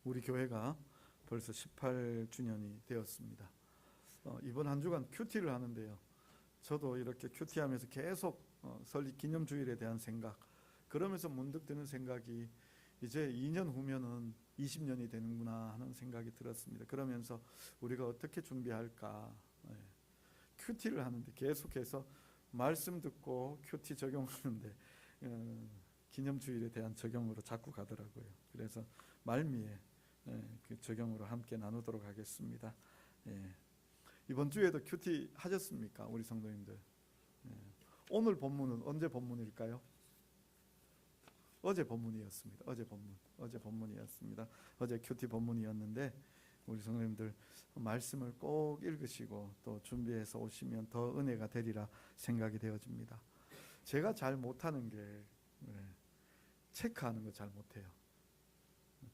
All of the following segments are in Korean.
우리 교회가 벌써 18주년이 되었습니다. 이번 한 주간 큐티를 하는데요. 저도 이렇게 큐티하면서 계속 설립 기념주일에 대한 생각, 그러면서 문득 드는 생각이 이제 2년 후면은 20년이 되는구나 하는 생각이 들었습니다. 그러면서 우리가 어떻게 준비할까? 큐티를 하는데 계속해서 말씀 듣고 큐티 적용하는데 기념주일에 대한 적용으로 자꾸 가더라고요. 그래서 말미에 그 적용으로 함께 나누도록 하겠습니다. 이번 주에도 큐티 하셨습니까? 우리 성도님들. 오늘 본문은 언제 본문일까요? 어제 본문이었습니다. 어제 본문이었습니다. 어제 큐티 본문이었는데 우리 성도님들 말씀을 꼭 읽으시고 또 준비해서 오시면 더 은혜가 되리라 생각이 되어집니다. 제가 잘 못하는 게 체크하는 거 잘 못해요.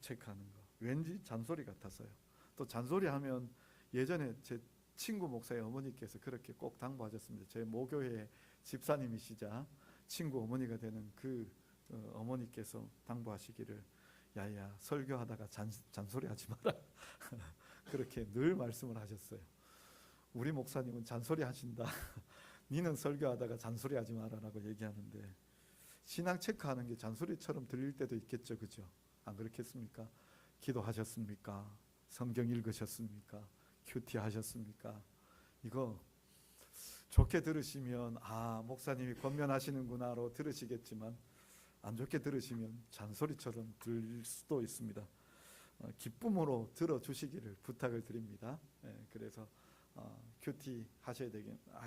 체크하는 거 왠지 잔소리 같아서요. 또 잔소리하면 예전에 제 친구 목사의 어머니께서 그렇게 꼭 당부하셨습니다. 제 모교회 집사님이시자 친구 어머니가 되는 그 어머니께서 당부하시기를, 야야 설교하다가 잔소리하지 마라. 그렇게 늘 말씀을 하셨어요. 우리 목사님은 잔소리 하신다. 니는 설교하다가 잔소리하지 마라라고 얘기하는데, 신앙 체크하는 게 잔소리처럼 들릴 때도 있겠죠, 그죠? 안 그렇겠습니까? 기도하셨습니까? 성경 읽으셨습니까? 큐티 하셨습니까? 이거 좋게 들으시면 목사님이 권면하시는구나로 들으시겠지만, 안 좋게 들으시면 잔소리처럼 들릴 수도 있습니다. 기쁨으로 들어주시기를 부탁을 드립니다. 그래서 큐티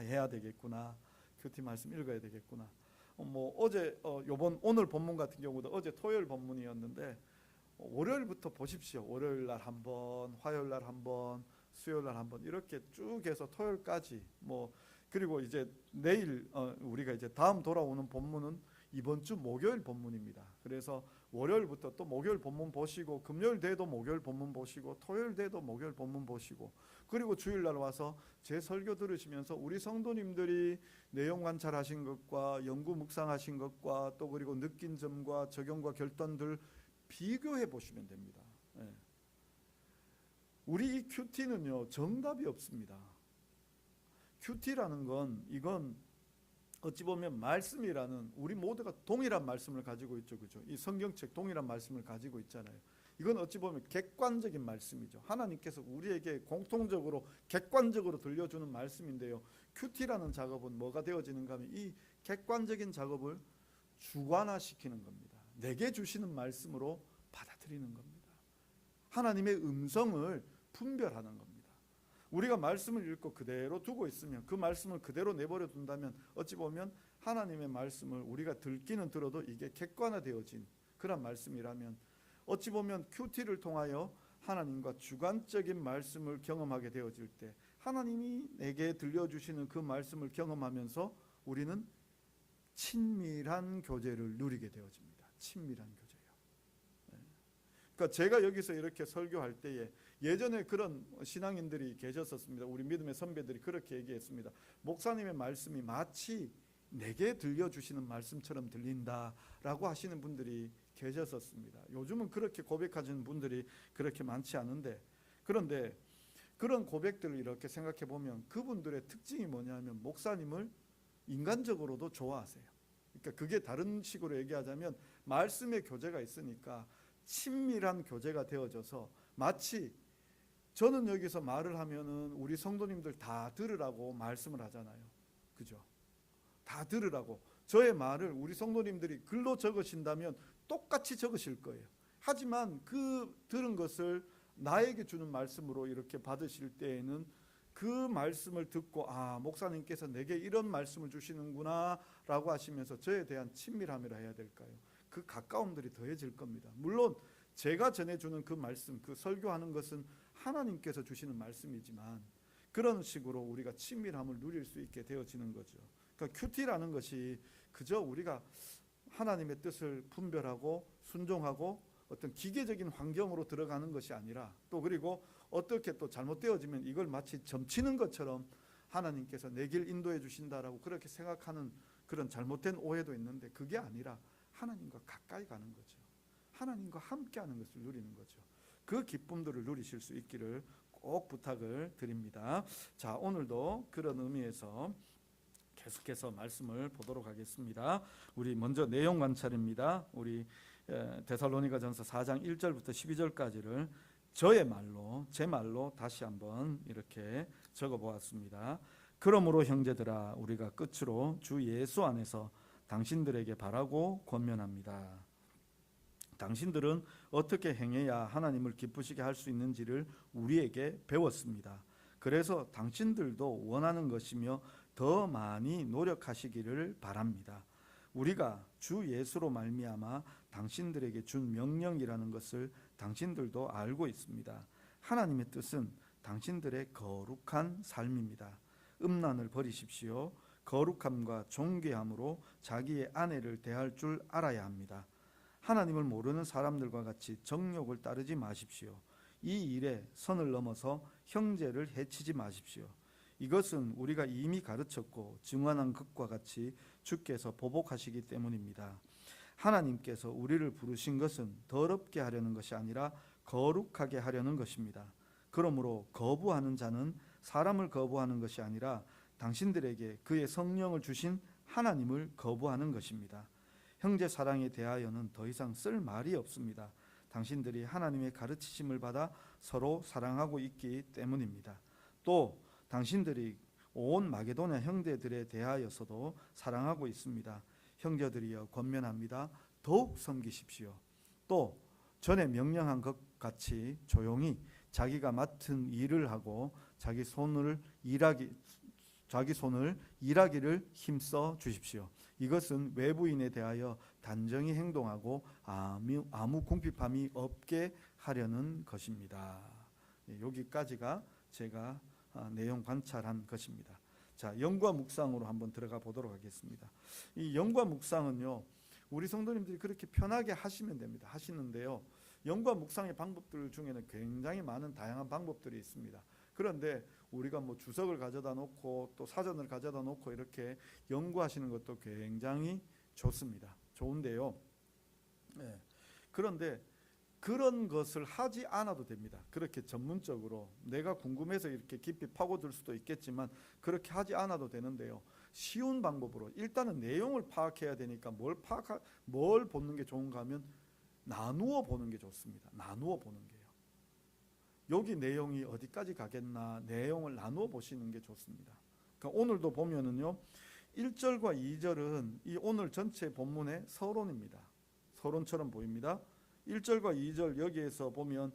해야 되겠구나. 큐티 말씀 읽어야 되겠구나. 어제 오늘 본문 같은 경우도 어제 토요일 본문이었는데, 월요일부터 보십시오. 월요일 날 한 번, 화요일 날 한 번, 수요일 날 한 번, 이렇게 쭉 해서 토요일까지 그리고 이제 내일 우리가 이제 다음 돌아오는 본문은 이번 주 목요일 본문입니다. 그래서 월요일부터 또 목요일 본문 보시고, 금요일 돼도 목요일 본문 보시고, 토요일 돼도 목요일 본문 보시고, 그리고 주일날 와서 제 설교 들으시면서 우리 성도님들이 내용 관찰하신 것과 연구 묵상하신 것과 또 그리고 느낀 점과 적용과 결단들 비교해 보시면 됩니다. 우리 이 큐티는요, 정답이 없습니다. 큐티라는 건, 이건 어찌 보면 말씀이라는, 우리 모두가 동일한 말씀을 가지고 있죠, 그죠? 이 성경책 동일한 말씀을 가지고 있잖아요. 이건 어찌 보면 객관적인 말씀이죠. 하나님께서 우리에게 공통적으로 객관적으로 들려주는 말씀인데요, 큐티라는 작업은 뭐가 되어지는가 하면 이 객관적인 작업을 주관화시키는 겁니다. 내게 주시는 말씀으로 받아들이는 겁니다. 하나님의 음성을 분별하는 겁니다. 우리가 말씀을 읽고 그대로 두고 있으면, 그 말씀을 그대로 내버려 둔다면 어찌 보면 하나님의 말씀을 우리가 듣기는 들어도 이게 객관화되어진 그런 말씀이라면, 어찌 보면 큐티를 통하여 하나님과 주관적인 말씀을 경험하게 되어질 때 하나님이 내게 들려주시는 그 말씀을 경험하면서 우리는 친밀한 교제를 누리게 되어집니다. 친밀한 교제요. 그러니까 제가 여기서 이렇게 설교할 때에 예전에 그런 신앙인들이 계셨었습니다. 우리 믿음의 선배들이 그렇게 얘기했습니다. 목사님의 말씀이 마치 내게 들려주시는 말씀처럼 들린다라고 하시는 분들이 계셨었습니다. 요즘은 그렇게 고백하시는 분들이 그렇게 많지 않은데, 그런데 그런 고백들을 이렇게 생각해 보면 그분들의 특징이 뭐냐면 목사님을 인간적으로도 좋아하세요. 그러니까 그게 다른 식으로 얘기하자면 말씀의 교제가 있으니까 친밀한 교제가 되어져서, 마치 저는 여기서 말을 하면은 우리 성도님들 다 들으라고 말씀을 하잖아요, 그죠? 다 들으라고. 저의 말을 우리 성도님들이 글로 적으신다면 똑같이 적으실 거예요. 하지만 그 들은 것을 나에게 주는 말씀으로 이렇게 받으실 때에는 그 말씀을 듣고, 목사님께서 내게 이런 말씀을 주시는구나 라고 하시면서 저에 대한 친밀함이라 해야 될까요? 그 가까움들이 더해질 겁니다. 물론 제가 전해주는 그 말씀, 그 설교하는 것은 하나님께서 주시는 말씀이지만 그런 식으로 우리가 친밀함을 누릴 수 있게 되어지는 거죠. 그러니까 큐티라는 것이 그저 우리가 하나님의 뜻을 분별하고 순종하고 어떤 기계적인 환경으로 들어가는 것이 아니라, 또 그리고 어떻게 또 잘못되어지면 이걸 마치 점치는 것처럼 하나님께서 내 길 인도해 주신다라고 그렇게 생각하는 그런 잘못된 오해도 있는데, 그게 아니라 하나님과 가까이 가는 거죠. 하나님과 함께하는 것을 누리는 거죠. 그 기쁨들을 누리실 수 있기를 꼭 부탁을 드립니다. 자, 오늘도 그런 의미에서 계속해서 말씀을 보도록 하겠습니다. 우리 먼저 내용 관찰입니다. 우리 데살로니가전서 4장 1절부터 12절까지를 저의 말로, 제 말로 다시 한번 이렇게 적어 보았습니다. 그러므로 형제들아, 우리가 끝으로 주 예수 안에서 당신들에게 바라고 권면합니다. 당신들은 어떻게 행해야 하나님을 기쁘시게 할 수 있는지를 우리에게 배웠습니다. 그래서 당신들도 원하는 것이며 더 많이 노력하시기를 바랍니다. 우리가 주 예수로 말미암아 당신들에게 준 명령이라는 것을 당신들도 알고 있습니다. 하나님의 뜻은 당신들의 거룩한 삶입니다. 음란을 버리십시오. 거룩함과 존귀함으로 자기의 아내를 대할 줄 알아야 합니다. 하나님을 모르는 사람들과 같이 정욕을 따르지 마십시오. 이 일에 선을 넘어서 형제를 해치지 마십시오. 이것은 우리가 이미 가르쳤고 증언한 것과 같이 주께서 보복하시기 때문입니다. 하나님께서 우리를 부르신 것은 더럽게 하려는 것이 아니라 거룩하게 하려는 것입니다. 그러므로 거부하는 자는 사람을 거부하는 것이 아니라 당신들에게 그의 성령을 주신 하나님을 거부하는 것입니다. 형제 사랑에 대하여는 더 이상 쓸 말이 없습니다. 당신들이 하나님의 가르치심을 받아 서로 사랑하고 있기 때문입니다. 또 당신들이 온 마게도냐 형제들에 대하여서도 사랑하고 있습니다. 형제들이여 권면합니다. 더욱 섬기십시오. 또 전에 명령한 것 같이 조용히 자기가 맡은 일을 하고 자기 손을 일하기를 힘써 주십시오. 이것은 외부인에 대하여 단정히 행동하고 아무 궁핍함이 없게 하려는 것입니다. 여기까지가 제가 내용 관찰한 것입니다. 자, 영과 묵상으로 한번 들어가 보도록 하겠습니다. 이 영과 묵상은요, 우리 성도님들이 그렇게 편하게 하시면 됩니다. 하시는데요, 영과 묵상의 방법들 중에는 굉장히 많은 다양한 방법들이 있습니다. 그런데 우리가 뭐 주석을 가져다 놓고 또 사전을 가져다 놓고 이렇게 연구하시는 것도 굉장히 좋습니다. 좋은데요. 네. 그런데 그런 것을 하지 않아도 됩니다. 그렇게 전문적으로 내가 궁금해서 이렇게 깊이 파고들 수도 있겠지만 그렇게 하지 않아도 되는데요. 쉬운 방법으로 일단은 내용을 파악해야 되니까 뭘 보는 게 좋은가 하면 나누어 보는 게 좋습니다. 나누어 보는 게요. 여기 내용이 어디까지 가겠나 내용을 나누어 보시는 게 좋습니다. 그러니까 오늘도 보면은요, 1절과 2절은 이 오늘 전체 본문의 서론입니다. 서론처럼 보입니다. 1절과 2절 여기에서 보면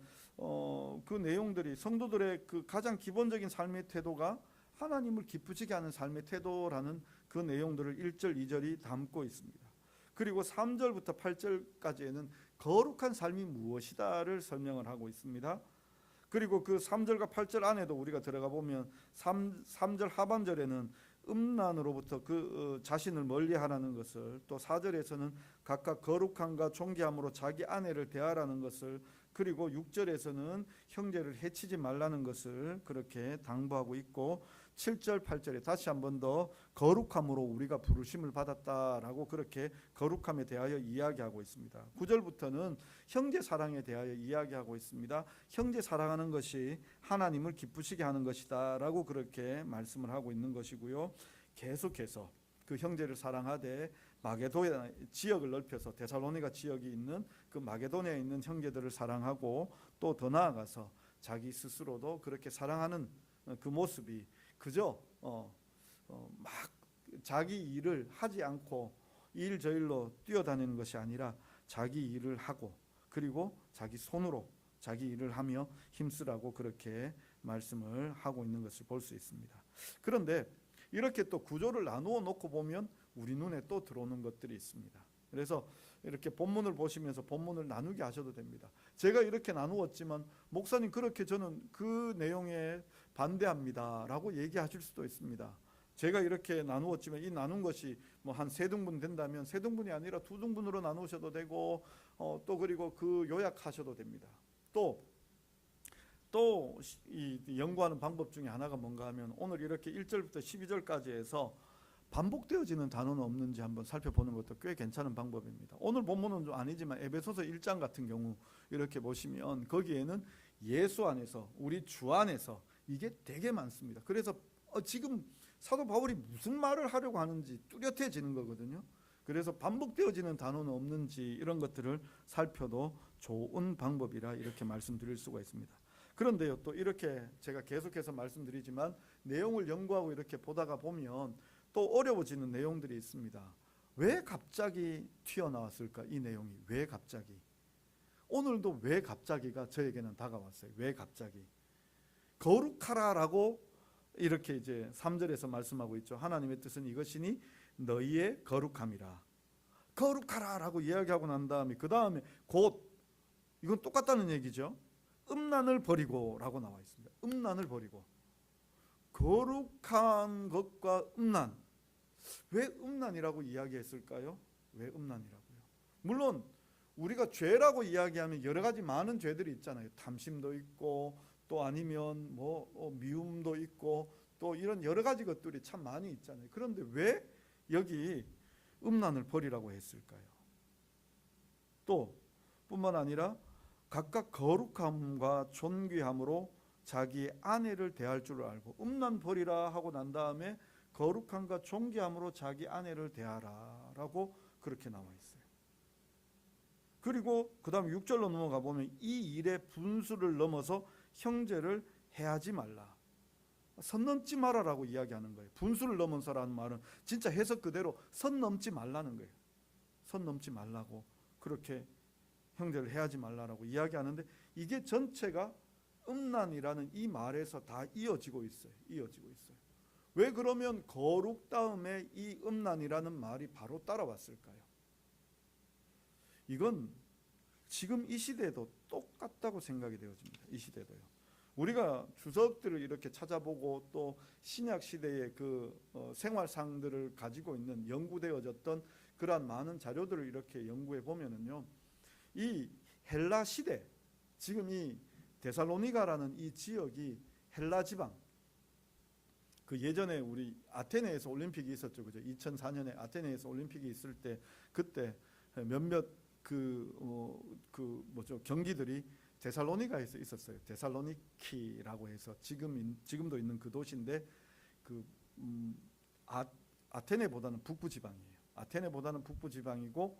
그 내용들이 성도들의 그 가장 기본적인 삶의 태도가 하나님을 기쁘시게 하는 삶의 태도라는 그 내용들을 1절, 2절이 담고 있습니다. 그리고 3절부터 8절까지에는 거룩한 삶이 무엇이다를 설명을 하고 있습니다. 그리고 그 3절과 8절 안에도 우리가 들어가 보면 3절 하반절에는 음란으로부터 그 자신을 멀리하라는 것을, 또 4절에서는 각각 거룩함과 존귀함으로 자기 아내를 대하라는 것을, 그리고 6절에서는 형제를 해치지 말라는 것을 그렇게 당부하고 있고, 7절 8절에 다시 한 번 더 거룩함으로 우리가 부르심을 받았다라고 그렇게 거룩함에 대하여 이야기하고 있습니다. 9절부터는 형제 사랑에 대하여 이야기하고 있습니다. 형제 사랑하는 것이 하나님을 기쁘시게 하는 것이다 라고 그렇게 말씀을 하고 있는 것이고요. 계속해서 그 형제를 사랑하되 마게도냐 지역을 넓혀서 데살로니가 지역이 있는 그 마게도냐에 있는 형제들을 사랑하고, 또 더 나아가서 자기 스스로도 그렇게 사랑하는 그 모습이 그저 막 자기 일을 하지 않고 일 저 일로 뛰어다니는 것이 아니라 자기 일을 하고, 그리고 자기 손으로 자기 일을 하며 힘쓰라고 그렇게 말씀을 하고 있는 것을 볼 수 있습니다. 그런데 이렇게 또 구조를 나누어 놓고 보면 우리 눈에 또 들어오는 것들이 있습니다. 그래서 이렇게 본문을 보시면서 본문을 나누게 하셔도 됩니다. 제가 이렇게 나누었지만 목사님 그렇게 저는 그 내용에 반대합니다 라고 얘기하실 수도 있습니다. 제가 이렇게 나누었지만 이 나눈 것이 뭐 한 3등분 된다면 3등분이 아니라 2등분으로 나누셔도 되고, 또 그리고 그 요약하셔도 됩니다. 또 이 연구하는 방법 중에 하나가 뭔가 하면 오늘 이렇게 1절부터 12절까지 해서 반복되어지는 단어는 없는지 한번 살펴보는 것도 꽤 괜찮은 방법입니다. 오늘 본문은 좀 아니지만 에베소서 1장 같은 경우 이렇게 보시면 거기에는 예수 안에서, 우리 주 안에서, 이게 되게 많습니다. 그래서 지금 사도 바울이 무슨 말을 하려고 하는지 뚜렷해지는 거거든요. 그래서 반복되어지는 단어는 없는지 이런 것들을 살펴도 좋은 방법이라 이렇게 말씀드릴 수가 있습니다. 그런데요, 또 이렇게 제가 계속해서 말씀드리지만 내용을 연구하고 이렇게 보다가 보면 또 어려워지는 내용들이 있습니다. 왜 갑자기 튀어나왔을까? 이 내용이 왜 갑자기? 오늘도 왜 갑자기가 저에게는 다가왔어요. 왜 갑자기? 거룩하라라고 이렇게 이제 3절에서 말씀하고 있죠. 하나님의 뜻은 이것이니 너희의 거룩함이라. 거룩하라라고 이야기하고 난 다음에 그 다음에 곧, 이건 똑같다는 얘기죠. 음란을 버리고라고 나와 있습니다. 음란을 버리고. 거룩한 것과 음란. 왜 음란이라고 이야기했을까요? 왜 음란이라고요? 물론 우리가 죄라고 이야기하면 여러 가지 많은 죄들이 있잖아요. 탐심도 있고 또 아니면 미움도 있고 또 이런 여러 가지 것들이 참 많이 있잖아요. 그런데 왜 여기 음란을 버리라고 했을까요? 또 뿐만 아니라 각각 거룩함과 존귀함으로 자기 아내를 대할 줄 알고, 음란 버리라 하고 난 다음에 거룩함과 존귀함으로 자기 아내를 대하라 라고 그렇게 나와 있어요. 그리고 그 다음 6절로 넘어가 보면 이 일의 분수를 넘어서 형제를 해하지 말라. 선 넘지 마라라고 이야기하는 거예요. 분수를 넘어서라는 말은 진짜 해석 그대로 선 넘지 말라는 거예요. 선 넘지 말라고, 그렇게 형제를 해하지 말라라고 이야기하는데, 이게 전체가 음란이라는 이 말에서 다 이어지고 있어요. 이어지고 있어요. 왜 그러면 거룩 다음에 이 음란이라는 말이 바로 따라왔을까요? 이건 지금 이 시대에도 똑같다고 생각이 되어집니다. 이 시대도요. 우리가 주석들을 이렇게 찾아보고 또 신약 시대의 그 생활상들을 가지고 있는 연구되어졌던 그러한 많은 자료들을 이렇게 연구해 보면은요, 이 헬라 시대, 지금 이 데살로니가라는 이 지역이 헬라 지방, 그 예전에 우리 아테네에서 올림픽이 있었죠, 그죠? 2004년에 아테네에서 올림픽이 있을 때 그때 몇몇 경기들이 데살로니가에서 있었어요. 데살로니키라고 해서 지금도 있는 그 도시인데 아테네보다는 북부 지방이에요. 아테네보다는 북부 지방이고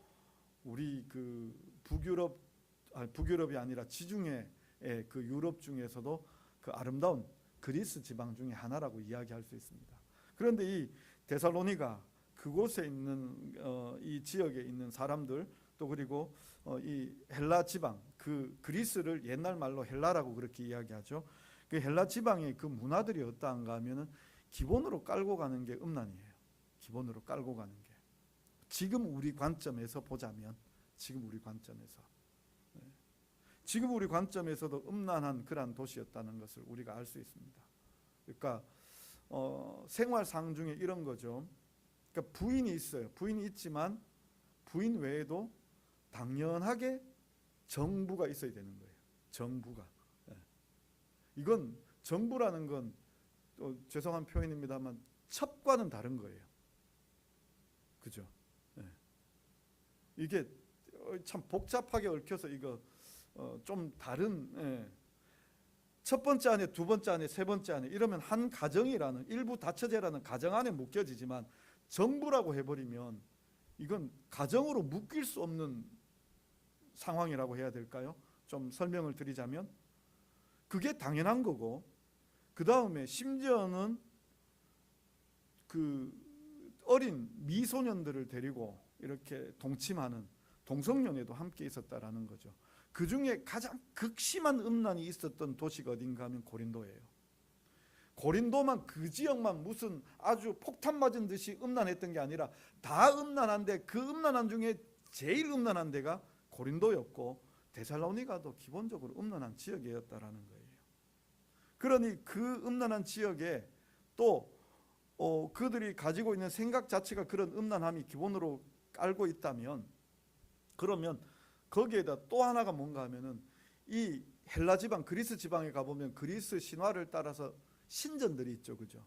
우리 그 북유럽이 아니라 지중해 그 유럽 중에서도 그 아름다운 그리스 지방 중에 하나라고 이야기할 수 있습니다. 그런데 이 데살로니가 그곳에 있는 이 지역에 있는 사람들, 또 그리고 이 헬라 지방, 그 그리스를 옛날 말로 헬라라고 그렇게 이야기하죠. 그 헬라 지방의 그 문화들이 어떠한가 하면은 기본으로 깔고 가는 게 음란이에요. 기본으로 깔고 가는 게. 지금 우리 관점에서 보자면, 지금 우리 관점에서도 음란한 그러한 도시였다는 것을 우리가 알 수 있습니다. 그러니까 생활상 중에 이런 거죠. 그러니까 부인이 있어요. 부인이 있지만 부인 외에도 당연하게 정부가 있어야 되는 거예요. 정부가. 이건 정부라는 건 또 죄송한 표현입니다만 첩과는 다른 거예요. 그죠? 이게 참 복잡하게 얽혀서 이거 좀 다른, 첫 번째 안에, 두 번째 안에, 세 번째 안에 이러면 한 가정이라는, 일부 다처제라는 가정 안에 묶여지지만 정부라고 해버리면 이건 가정으로 묶일 수 없는 상황이라고 해야 될까요? 좀 설명을 드리자면 그게 당연한 거고, 그 다음에 심지어는 그 어린 미소년들을 데리고 이렇게 동침하는 동성연애도 함께 있었다라는 거죠. 그 중에 가장 극심한 음란이 있었던 도시가 어딘가 하면 고린도예요. 고린도만, 그 지역만 무슨 아주 폭탄 맞은 듯이 음란했던 게 아니라 다 음란한데 그 음란한 중에 제일 음란한 데가 고린도였고 데살로니가도 기본적으로 음란한 지역이었다라는 거예요. 그러니 그 음란한 지역에 또 그들이 가지고 있는 생각 자체가 그런 음란함이 기본으로 깔고 있다면, 그러면 거기에다 또 하나가 뭔가 하면은 이 헬라 지방, 그리스 지방에 가보면 그리스 신화를 따라서 신전들이 있죠, 그죠?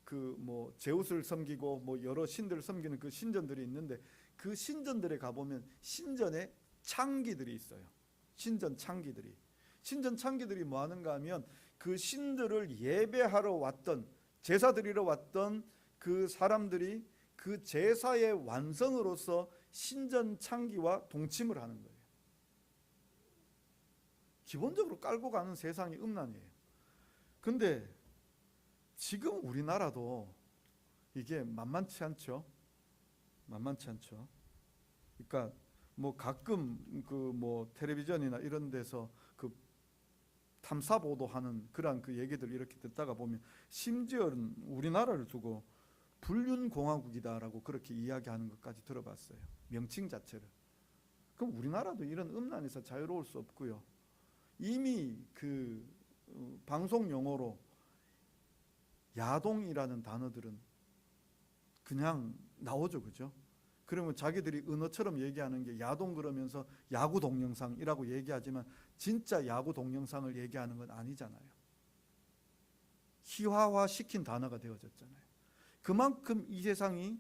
그 뭐 제우스를 섬기고 뭐 여러 신들을 섬기는 그 신전들이 있는데 그 신전들에 가보면 신전에 창기들이 있어요. 신전 창기들이 뭐 하는가 하면 그 신들을 예배하러 왔던, 제사 드리러 왔던 그 사람들이 그 제사의 완성으로서 신전 창기와 동침을 하는 거예요. 기본적으로 깔고 가는 세상이 음란이에요. 근데 지금 우리나라도 이게 만만치 않죠. 그러니까 뭐 가끔 그 뭐 텔레비전이나 이런 데서 그 탐사 보도하는 그런 그 얘기들 이렇게 듣다가 보면 심지어는 우리나라를 두고 불륜공화국이다라고 그렇게 이야기하는 것까지 들어봤어요. 명칭 자체를. 그럼 우리나라도 이런 음란에서 자유로울 수 없고요. 이미 그 방송 용어로 야동이라는 단어들은 그냥 나오죠, 그죠? 그러면 자기들이 은어처럼 얘기하는 게 야동 그러면서 야구 동영상이라고 얘기하지만 진짜 야구 동영상을 얘기하는 건 아니잖아요. 희화화시킨 단어가 되어졌잖아요. 그만큼 이 세상이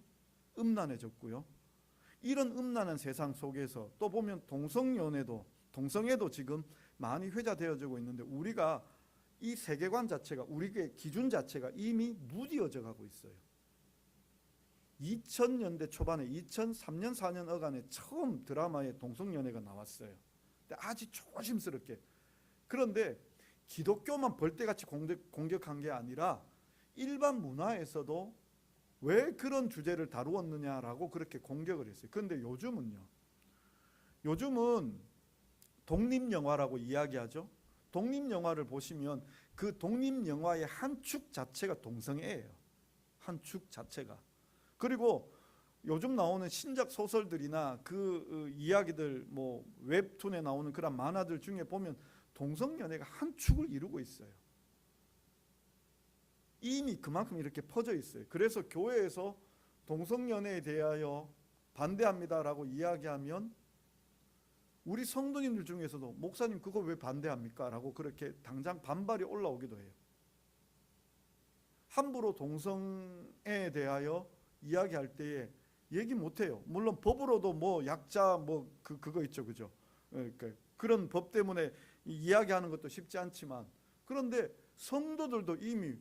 음란해졌고요. 이런 음란한 세상 속에서 또 보면 동성애도 지금 많이 회자되어지고 있는데 우리가 이 세계관 자체가, 우리의 기준 자체가 이미 무뎌져 가고 있어요. 2000년대 초반에 2003년 4년 어간에 처음 드라마에 동성연애가 나왔어요. 근데 아주 조심스럽게. 그런데 기독교만 벌떼같이 공격한 게 아니라 일반 문화에서도 왜 그런 주제를 다루었느냐라고 그렇게 공격을 했어요. 그런데 요즘은 독립영화라고 이야기하죠. 독립영화를 보시면 그 독립영화의 한 축 자체가 동성애예요. 한 축 자체가. 그리고 요즘 나오는 신작 소설들이나 그 이야기들, 뭐 웹툰에 나오는 그런 만화들 중에 보면 동성연애가 한 축을 이루고 있어요. 이미 그만큼 이렇게 퍼져 있어요. 그래서 교회에서 동성연애에 대하여 반대합니다라고 이야기하면 우리 성도님들 중에서도 목사님 그거 왜 반대합니까? 라고 그렇게 당장 반발이 올라오기도 해요. 함부로 동성애에 대하여 이야기할 때에 얘기 못해요. 물론 법으로도 뭐 약자 뭐 그거 있죠, 그죠? 그러니까 그런 법 때문에 이야기하는 것도 쉽지 않지만, 그런데 성도들도 이미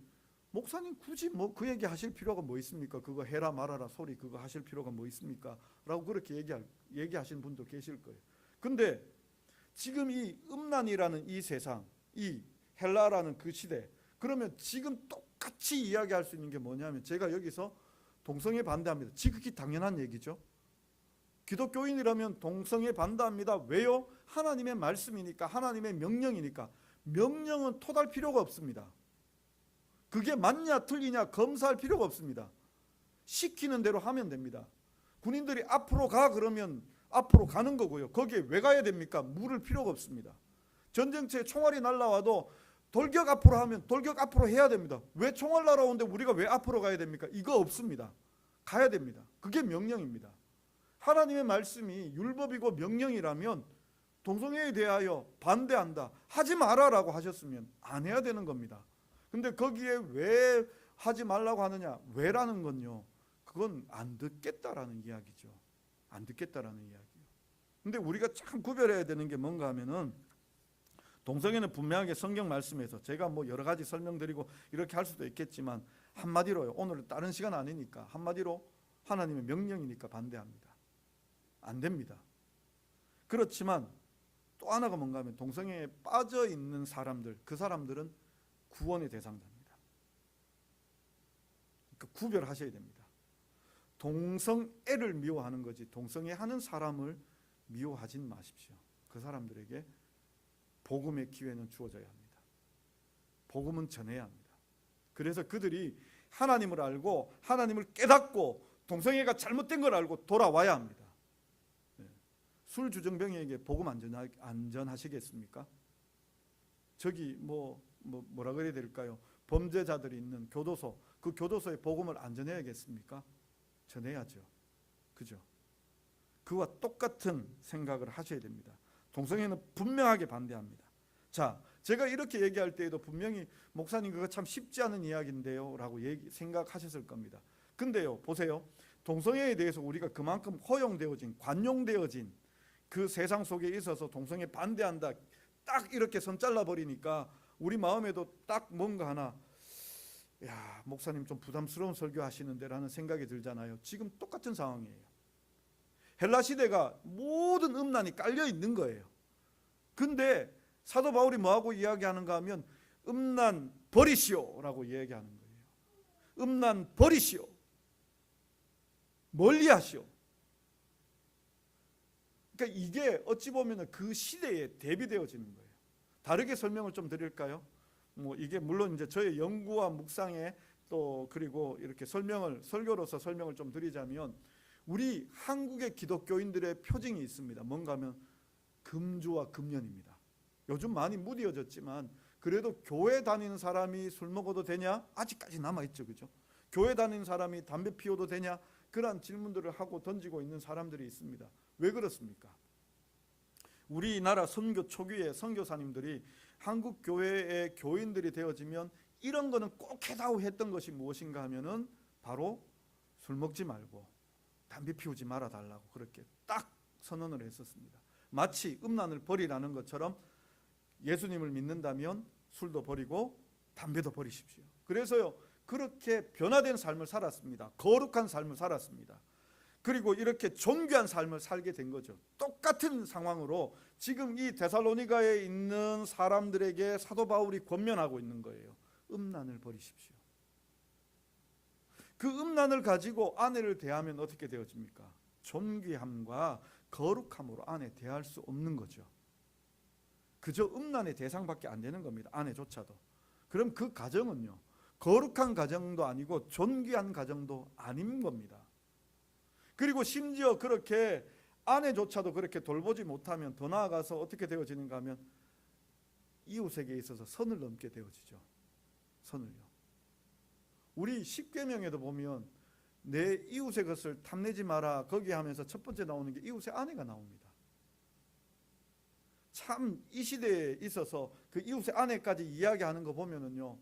목사님 굳이 뭐 그 얘기 하실 필요가 뭐 있습니까? 그거 해라 말아라 소리 그거 하실 필요가 뭐 있습니까? 라고 그렇게 얘기하시는 분도 계실 거예요. 근데 지금 이 음란이라는 이 세상, 이 헬라라는 그 시대, 그러면 지금 똑같이 이야기할 수 있는 게 뭐냐면, 제가 여기서 동성애 반대합니다. 지극히 당연한 얘기죠. 기독교인이라면 동성애 반대합니다. 왜요? 하나님의 말씀이니까, 하나님의 명령이니까. 명령은 토달 필요가 없습니다. 그게 맞냐 틀리냐 검사할 필요가 없습니다. 시키는 대로 하면 됩니다. 군인들이 앞으로 가 그러면 앞으로 가는 거고요. 거기에 왜 가야 됩니까? 물을 필요가 없습니다. 전쟁터에 총알이 날라와도 돌격 앞으로 하면 돌격 앞으로 해야 됩니다. 왜 총알 날아오는데 우리가 왜 앞으로 가야 됩니까? 이거 없습니다. 가야 됩니다. 그게 명령입니다. 하나님의 말씀이 율법이고 명령이라면 동성애에 대하여 반대한다, 하지 마라라고 하셨으면 안 해야 되는 겁니다. 근데 거기에 왜 하지 말라고 하느냐, 왜라는 건요, 그건 안 듣겠다라는 이야기죠. 안 듣겠다라는 이야기요. 근데 우리가 참 구별해야 되는 게 뭔가 하면은, 동성애는 분명하게 성경 말씀에서, 제가 뭐 여러 가지 설명드리고 이렇게 할 수도 있겠지만 한마디로요, 오늘은 다른 시간 아니니까 한마디로 하나님의 명령이니까 반대합니다. 안 됩니다. 그렇지만 또 하나가 뭔가 하면, 동성애에 빠져 있는 사람들, 그 사람들은 구원의 대상자입니다. 그러니까 구별하셔야 됩니다. 동성애를 미워하는 거지 동성애 하는 사람을 미워하진 마십시오. 그 사람들에게 복음의 기회는 주어져야 합니다. 복음은 전해야 합니다. 그래서 그들이 하나님을 알고 하나님을 깨닫고 동성애가 잘못된 걸 알고 돌아와야 합니다. 술주정뱅이에게 복음 안전하시겠습니까? 저기 뭐라 그래야 될까요? 범죄자들이 있는 교도소, 그 교도소에 복음을 안 전해야겠습니까? 전해야죠. 그죠? 그와 똑같은 생각을 하셔야 됩니다. 동성애는 분명하게 반대합니다. 자, 제가 이렇게 얘기할 때에도 분명히 목사님 그거 참 쉽지 않은 이야기인데요 라고 생각하셨을 겁니다. 근데요, 보세요. 동성애에 대해서 우리가 그만큼 허용되어진, 관용되어진 그 세상 속에 있어서 동성애 반대한다 딱 이렇게 선 잘라버리니까 우리 마음에도 딱 뭔가 하나, 야, 목사님 좀 부담스러운 설교 하시는데 라는 생각이 들잖아요. 지금 똑같은 상황이에요. 헬라 시대가 모든 음란이 깔려 있는 거예요. 근데 사도 바울이 뭐하고 이야기하는가 하면 음란 버리시오 라고 이야기하는 거예요. 음란 버리시오, 멀리 하시오. 그러니까 이게 어찌 보면 그 시대에 대비되어지는 거예요. 다르게 설명을 좀 드릴까요? 뭐 이게 물론 이제 저의 연구와 묵상에 또 그리고 이렇게 설교로서 설명을 좀 드리자면, 우리 한국의 기독교인들의 표징이 있습니다. 뭔가 하면 금주와 금연입니다. 요즘 많이 무뎌졌지만 그래도 교회 다니는 사람이 술 먹어도 되냐? 아직까지 남아있죠, 그죠? 교회 다니는 사람이 담배 피워도 되냐? 그런 질문들을 하고 던지고 있는 사람들이 있습니다. 왜 그렇습니까? 우리나라 선교 초기에 선교사님들이 한국 교회의 교인들이 되어지면 이런 거는 꼭 해다오 했던 것이 무엇인가 하면은 바로 술 먹지 말고 담배 피우지 말아 달라고 그렇게 딱 선언을 했었습니다. 마치 음란을 버리라는 것처럼 예수님을 믿는다면 술도 버리고 담배도 버리십시오. 그래서요, 그렇게 변화된 삶을 살았습니다. 거룩한 삶을 살았습니다. 그리고 이렇게 존귀한 삶을 살게 된 거죠. 똑같은 상황으로 지금 이 데살로니가에 있는 사람들에게 사도 바울이 권면하고 있는 거예요. 음란을 버리십시오. 그 음란을 가지고 아내를 대하면 어떻게 되어집니까? 존귀함과 거룩함으로 아내 대할 수 없는 거죠. 그저 음란의 대상밖에 안 되는 겁니다. 아내조차도. 그럼 그 가정은요, 거룩한 가정도 아니고 존귀한 가정도 아닌 겁니다. 그리고 심지어 그렇게 아내조차도 그렇게 돌보지 못하면 더 나아가서 어떻게 되어지는가 하면 이웃에게 있어서 선을 넘게 되어지죠. 선을요. 우리 십계명에도 보면 내 이웃의 것을 탐내지 마라 거기 하면서 첫 번째 나오는 게 이웃의 아내가 나옵니다. 참 이 시대에 있어서 그 이웃의 아내까지 이야기하는 거 보면은요,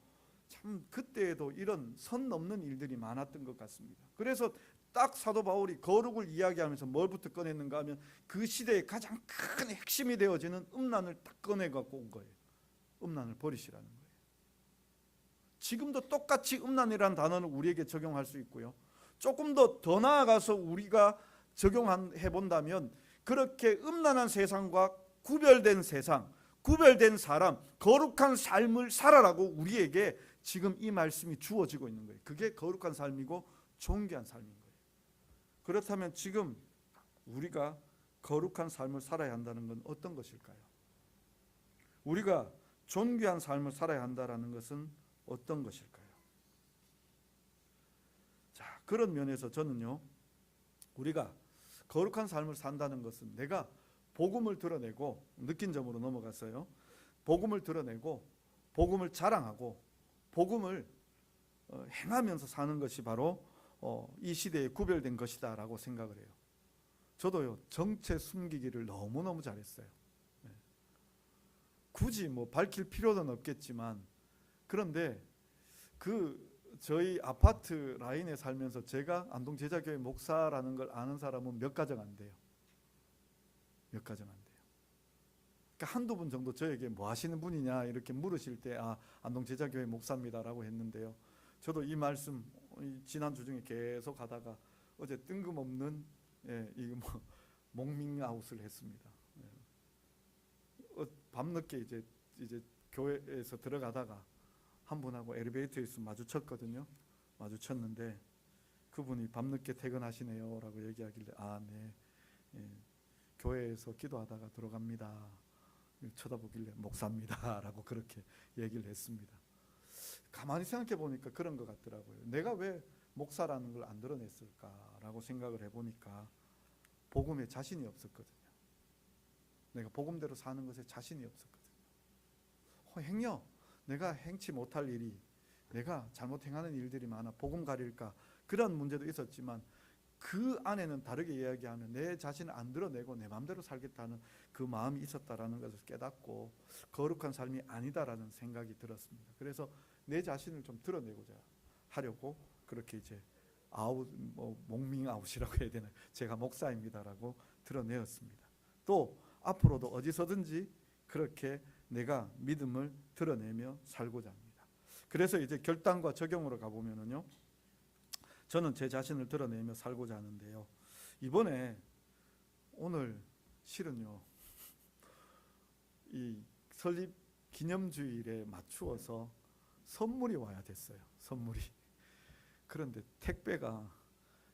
참 그때에도 이런 선 넘는 일들이 많았던 것 같습니다. 그래서 딱 사도 바울이 거룩을 이야기하면서 뭘부터 꺼냈는가 하면 그 시대의 가장 큰 핵심이 되어지는 음란을 딱 꺼내갖고 온 거예요. 음란을 버리시라는 거예요. 지금도 똑같이 음란이라는 단어는 우리에게 적용할 수 있고요, 조금 더 나아가서 우리가 적용해 본다면 그렇게 음란한 세상과 구별된 세상, 구별된 사람, 거룩한 삶을 살아라고 우리에게 지금 이 말씀이 주어지고 있는 거예요. 그게 거룩한 삶이고 존귀한 삶인 거예요. 그렇다면 지금 우리가 거룩한 삶을 살아야 한다는 건 어떤 것일까요? 우리가 존귀한 삶을 살아야 한다는 것은 어떤 것일까요? 자, 그런 면에서 저는요, 우리가 거룩한 삶을 산다는 것은 내가 복음을 드러내고, 느낀 점으로 넘어갔어요. 복음을 드러내고 복음을 자랑하고 복음을 행하면서 사는 것이 바로 이 시대에 구별된 것이다 라고 생각을 해요. 저도요, 정체 숨기기를 너무너무 잘했어요. 굳이 뭐 밝힐 필요는 없겠지만, 그런데 저희 아파트 라인에 살면서 제가 안동제자교회 목사라는 걸 아는 사람은 몇 가정 안 돼요. 몇 가정 안 돼요. 그러니까 한두 분 정도 저에게 뭐 하시는 분이냐 이렇게 물으실 때 안동제자교회 목사입니다라고 했는데요. 저도 이 말씀 지난주 중에 계속 하다가 어제 뜬금없는 몽밍아웃을 했습니다. 밤늦게 이제 교회에서 들어가다가 한 분하고 엘리베이터에서 마주쳤거든요. 마주쳤는데 그분이 밤늦게 퇴근하시네요 라고 얘기하길래 네, 교회에서 기도하다가 들어갑니다. 쳐다보길래 목사입니다 라고 그렇게 얘기를 했습니다. 가만히 생각해 보니까 그런 것 같더라고요. 내가 왜 목사라는 걸 안 드러냈을까라고 생각을 해보니까 복음에 자신이 없었거든요. 내가 복음대로 사는 것에 자신이 없었거든요. 행여 내가 행치 못할 일이, 내가 잘못 행하는 일들이 많아 복음 가릴까, 그런 문제도 있었지만 그 안에는 다르게 이야기하면 내 자신을 안 드러내고 내 마음대로 살겠다는 그 마음이 있었다라는 것을 깨닫고 거룩한 삶이 아니다라는 생각이 들었습니다. 그래서 내 자신을 좀 드러내고자 하려고 그렇게 이제 목밍 아웃이라고 해야 되나, 제가 목사입니다라고 드러내었습니다. 또 앞으로도 어디서든지 그렇게 내가 믿음을 드러내며 살고자 합니다. 그래서 이제 결단과 적용으로 가보면은요, 저는 제 자신을 드러내며 살고자 하는데요, 이번에 오늘 실은요, 이 설립 기념주일에 맞추어서 선물이 와야 됐어요. 선물이. 그런데 택배가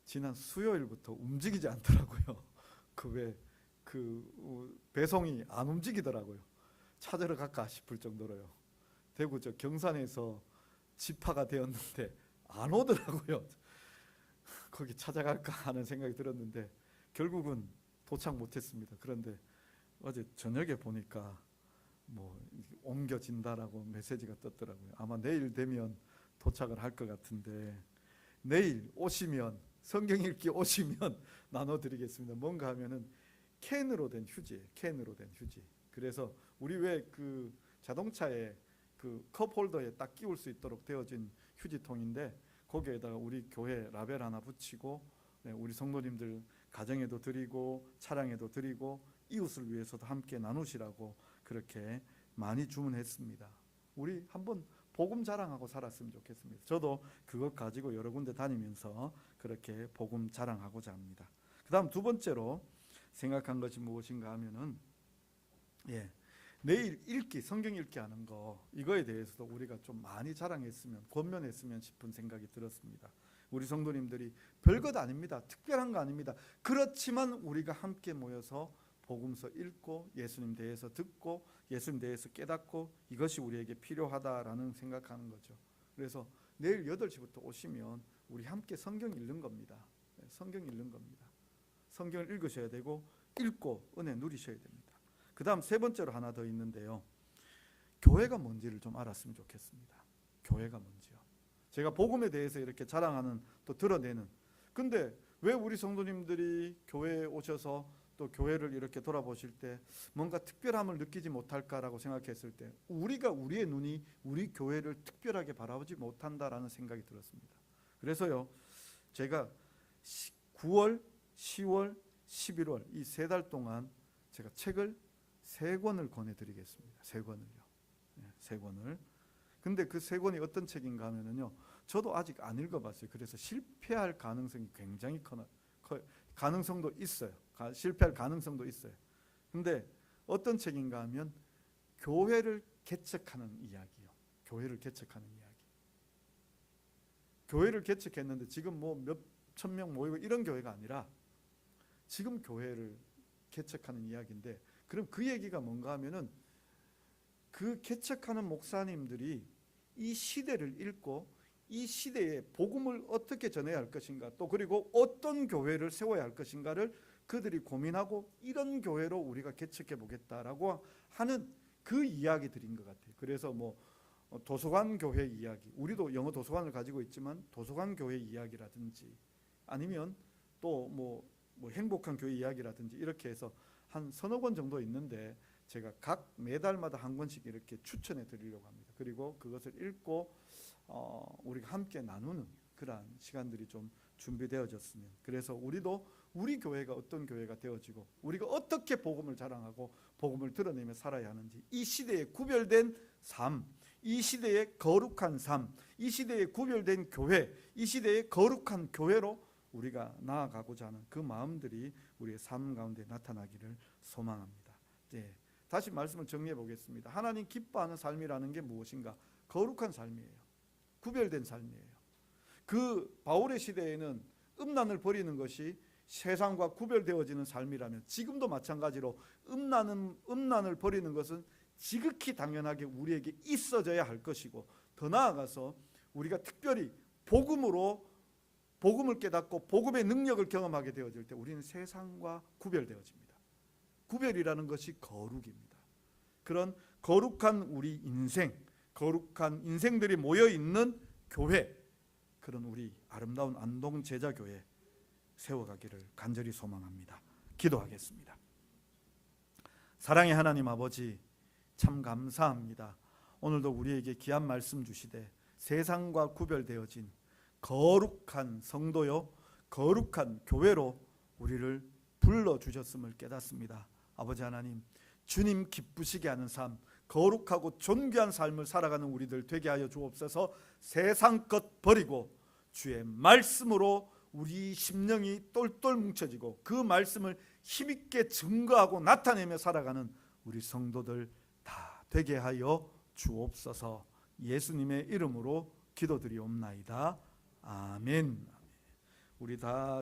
지난 수요일부터 움직이지 않더라고요. 그 배송이 안 움직이더라고요. 찾으러 갈까 싶을 정도로요. 대구 저 경산에서 집화가 되었는데 안 오더라고요. 거기 찾아갈까 하는 생각이 들었는데 결국은 도착 못했습니다. 그런데 어제 저녁에 보니까 뭐 옮겨진다라고 메시지가 떴더라고요. 아마 내일 되면 도착을 할 것 같은데, 내일 오시면, 성경 읽기 오시면 나눠드리겠습니다. 뭔가 하면은 캔으로 된 휴지예요. 캔으로 된 휴지. 그래서 우리 왜 그 자동차에 그 컵홀더에 딱 끼울 수 있도록 되어진 휴지통인데, 거기에다가 우리 교회 라벨 하나 붙이고, 우리 성도님들 가정에도 드리고 차량에도 드리고 이웃을 위해서도 함께 나누시라고 그렇게 많이 주문했습니다. 우리 한번 복음 자랑하고 살았으면 좋겠습니다. 저도 그것 가지고 여러 군데 다니면서 그렇게 복음 자랑하고자 합니다. 그 다음 두 번째로 생각한 것이 무엇인가 하면은, 내일 읽기, 성경 읽기 하는 거, 이거에 대해서도 우리가 좀 많이 자랑했으면, 권면했으면 싶은 생각이 들었습니다. 우리 성도님들이 별것 아닙니다. 특별한 거 아닙니다. 그렇지만 우리가 함께 모여서 복음서 읽고 예수님 대해서 듣고 예수님 대해서 깨닫고 이것이 우리에게 필요하다라는 생각하는 거죠. 그래서 내일 8시부터 오시면 우리 함께 성경 읽는 겁니다. 성경 읽는 겁니다. 성경을 읽으셔야 되고 읽고 은혜 누리셔야 됩니다. 그 다음 세 번째로 하나 더 있는데요, 교회가 뭔지를 좀 알았으면 좋겠습니다. 교회가 뭔지요. 제가 복음에 대해서 이렇게 자랑하는, 또 드러내는, 근데 왜 우리 성도님들이 교회에 오셔서 또 교회를 이렇게 돌아보실 때 뭔가 특별함을 느끼지 못할까라고 생각했을 때, 우리의 눈이 우리 교회를 특별하게 바라보지 못한다라는 생각이 들었습니다. 그래서요, 제가 9월, 10월, 11월 이 3달 동안 제가 책을 3권을 권해드리겠습니다. 3권을요. 3권을. 근데 그 3권이 어떤 책인가 하면은요, 저도 아직 안 읽어봤어요. 그래서 실패할 가능성이 굉장히 가능성도 있어요. 실패할 가능성도 있어요. 근데 어떤 책인가 하면 교회를 개척하는 이야기요. 교회를 개척하는 이야기. 교회를 개척했는데 지금 뭐 몇천 명 모이고 이런 교회가 아니라 지금 교회를 개척하는 이야기인데, 그럼 그 얘기가 뭔가 하면은 그 개척하는 목사님들이 이 시대를 읽고 이 시대에 복음을 어떻게 전해야 할 것인가, 또 그리고 어떤 교회를 세워야 할 것인가를 그들이 고민하고 이런 교회로 우리가 개척해 보겠다라고 하는 그 이야기들인 것 같아요. 그래서 뭐 도서관 교회 이야기, 우리도 영어 도서관을 가지고 있지만 도서관 교회 이야기라든지, 아니면 또 뭐 행복한 교회 이야기라든지, 이렇게 해서 한 3-4권 정도 있는데 제가 각 매달마다 한 권씩 이렇게 추천해 드리려고 합니다. 그리고 그것을 읽고 우리가 함께 나누는 그러한 시간들이 좀 준비되어졌으면, 그래서 우리도 우리 교회가 어떤 교회가 되어지고 우리가 어떻게 복음을 자랑하고 복음을 드러내며 살아야 하는지, 이 시대에 구별된 삶, 이 시대의 거룩한 삶, 이 시대에 구별된 교회, 이 시대의 거룩한 교회로 우리가 나아가고자 하는 그 마음들이 우리의 삶 가운데 나타나기를 소망합니다. 다시 말씀을 정리해 보겠습니다. 하나님 기뻐하는 삶이라는 게 무엇인가? 거룩한 삶이에요. 구별된 삶이에요. 그 바울의 시대에는 음란을 버리는 것이 세상과 구별되어지는 삶이라면, 지금도 마찬가지로 음란을 버리는 것은 지극히 당연하게 우리에게 있어져야 할 것이고, 더 나아가서 우리가 특별히 복음을 깨닫고 복음의 능력을 경험하게 되어질 때 우리는 세상과 구별되어집니다. 구별이라는 것이 거룩입니다. 그런 거룩한 우리 인생, 거룩한 인생들이 모여있는 교회, 그런 우리 아름다운 안동 제자교회 세워가기를 간절히 소망합니다. 기도하겠습니다. 사랑의 하나님 아버지, 참 감사합니다. 오늘도 우리에게 귀한 말씀 주시되 세상과 구별되어진 거룩한 성도요 거룩한 교회로 우리를 불러주셨음을 깨닫습니다. 아버지 하나님, 주님 기쁘시게 하는 삶, 거룩하고 존귀한 삶을 살아가는 우리들 되게 하여 주옵소서. 세상 것 버리고 주의 말씀으로 우리 심령이 똘똘 뭉쳐지고 그 말씀을 힘있게 증거하고 나타내며 살아가는 우리 성도들 다 되게 하여 주옵소서. 예수님의 이름으로 기도드리옵나이다. 아멘. 우리 다